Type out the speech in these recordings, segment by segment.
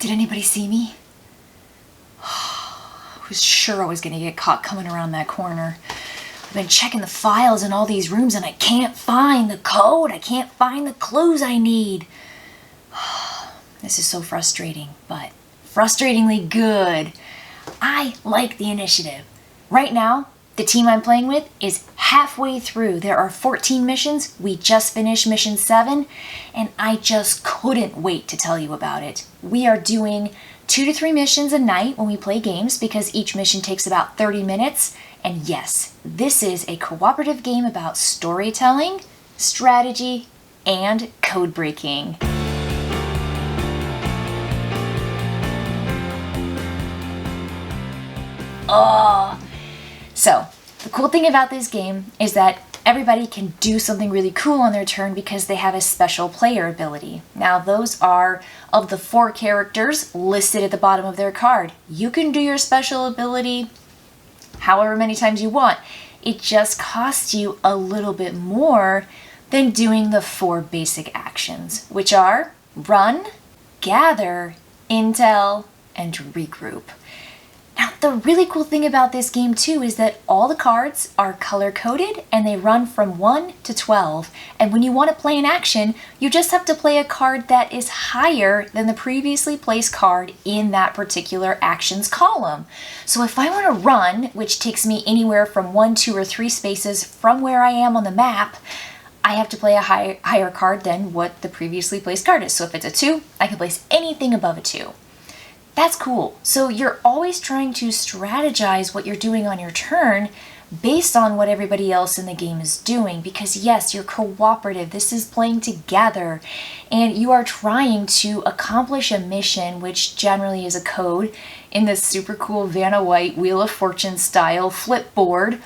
Did anybody see me? I was sure I was gonna get caught coming around that corner. I've been checking the files in all these rooms and I can't find the code. I can't find the clues I need. This is so frustrating, but frustratingly good. I like the initiative. Right now, the team I'm playing with is halfway through. There are 14 missions. We just finished mission 7, and I just couldn't wait to tell you about it. We are doing 2 to 3 missions a night when we play games because each mission takes about 30 minutes. And yes, this is a cooperative game about storytelling, strategy, and code breaking. So, the cool thing about this game is that everybody can do something really cool on their turn because they have a special player ability. Now, those are of the 4 characters listed at the bottom of their card. You can do your special ability however many times you want. It just costs you a little bit more than doing the 4 basic actions, which are run, gather, intel, and regroup. Now, the really cool thing about this game too is that all the cards are color-coded and they run from 1 to 12. And when you want to play an action, you just have to play a card that is higher than the previously placed card in that particular actions column. So if I want to run, which takes me anywhere from 1, 2, or 3 spaces from where I am on the map, I have to play a higher card than what the previously placed card is. So if it's a 2, I can place anything above a 2. That's cool. So you're always trying to strategize what you're doing on your turn based on what everybody else in the game is doing. Because yes, you're cooperative. This is playing together. And you are trying to accomplish a mission, which generally is a code, in this super cool Vanna White Wheel of Fortune style flip board.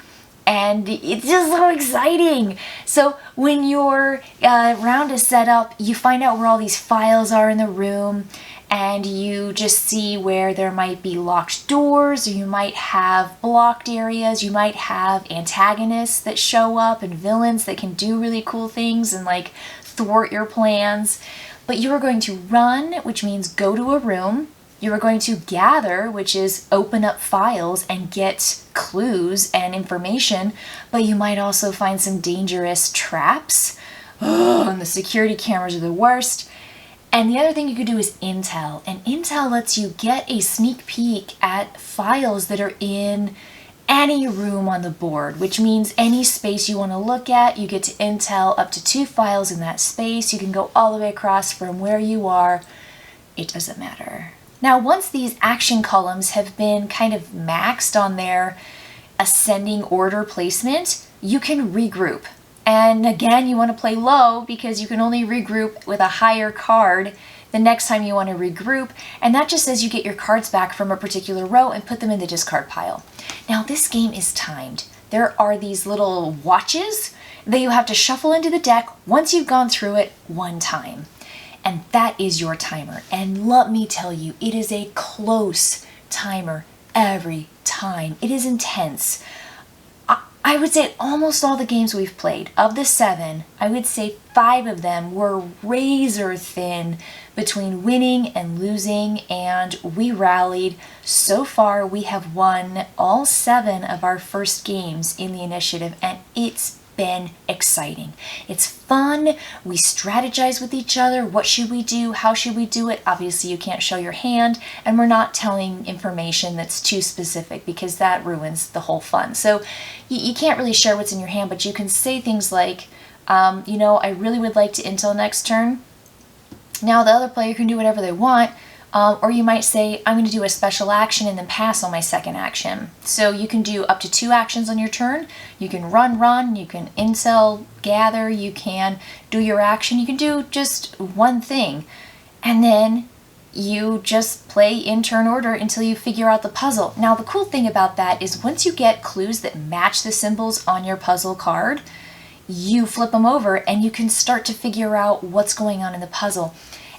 And it's just so exciting. So when your round is set up, you find out where all these files are in the room. And you just see where there might be locked doors, or you might have blocked areas, you might have antagonists that show up and villains that can do really cool things and like thwart your plans. But you are going to run, which means go to a room. You are going to gather, which is open up files and get clues and information. But you might also find some dangerous traps. And the security cameras are the worst. And the other thing you could do is intel. And intel lets you get a sneak peek at files that are in any room on the board, which means any space you want to look at, you get to intel up to 2 files in that space. You can go all the way across from where you are. It doesn't matter. Now, once these action columns have been kind of maxed on their ascending order placement, you can regroup. And again, you want to play low because you can only regroup with a higher card the next time you want to regroup. And that just says you get your cards back from a particular row and put them in the discard pile. Now, this game is timed. There are these little watches that you have to shuffle into the deck once you've gone through it 1 time. And that is your timer. And let me tell you, it is a close timer every time. It is intense. I would say almost all the games we've played, of the 7, I would say 5 of them were razor thin between winning and losing, and we rallied. So far, we have won all 7 of our first games in the initiative, and it's been exciting. It's fun. We strategize with each other. What should we do? How should we do it? Obviously, you can't show your hand, and we're not telling information that's too specific because that ruins the whole fun. So you can't really share what's in your hand, but you can say things like, I really would like to intel next turn. Now the other player can do whatever they want. Or you might say, I'm going to do a special action and then pass on my second action. So you can do up to 2 actions on your turn. You can run, you can intel, gather, you can do your action, you can do just one thing. And then you just play in turn order until you figure out the puzzle. Now the cool thing about that is once you get clues that match the symbols on your puzzle card, you flip them over and you can start to figure out what's going on in the puzzle.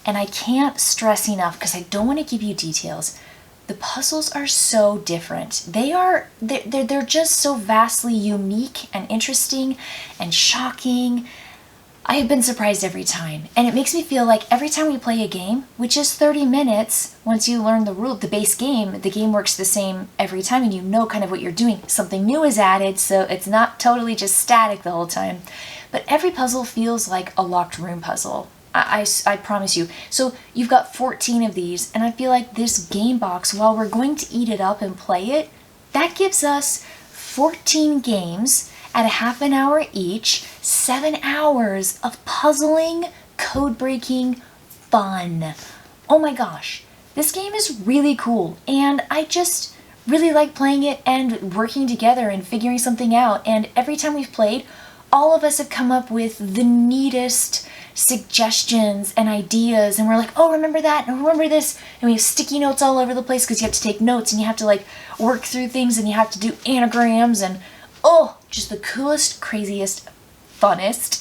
And I can't stress enough, because I don't want to give you details, the puzzles are so different. They're just so vastly unique and interesting and shocking. I have been surprised every time, and it makes me feel like every time we play a game, which is 30 minutes, once you learn the base game, the game works the same every time and you know kind of what you're doing. Something new is added, so it's not totally just static the whole time. But every puzzle feels like a locked room puzzle. I promise you. So you've got 14 of these, and I feel like this game box, while we're going to eat it up and play it, that gives us 14 games at a half an hour each, 7 hours of puzzling, code-breaking fun. Oh my gosh, this game is really cool, and I just really like playing it and working together and figuring something out. And every time we've played, all of us have come up with the neatest suggestions and ideas, and we're like, oh, remember that, and remember this, and we have sticky notes all over the place because you have to take notes and you have to like work through things and you have to do anagrams and just the coolest, craziest, funnest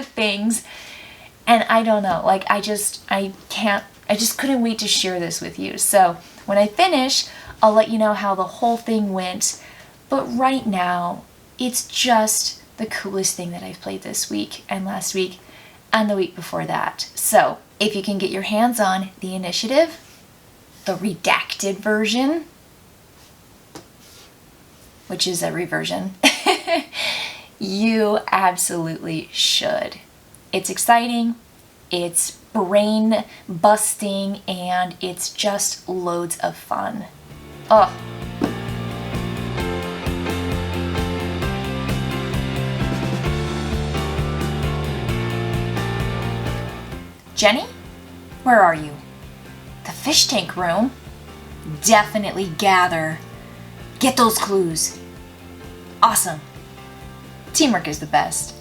things. And I don't know, like I just couldn't wait to share this with you. So when I finish, I'll let you know how the whole thing went. But right now, it's just the coolest thing that I've played this week and last week and the week before that. So if you can get your hands on the initiative, the redacted version, which is every version, you absolutely should. It's exciting, it's brain busting, and it's just loads of fun. Oh. Jenny? Where are you? The fish tank room? Definitely gather. Get those clues. Awesome. Teamwork is the best.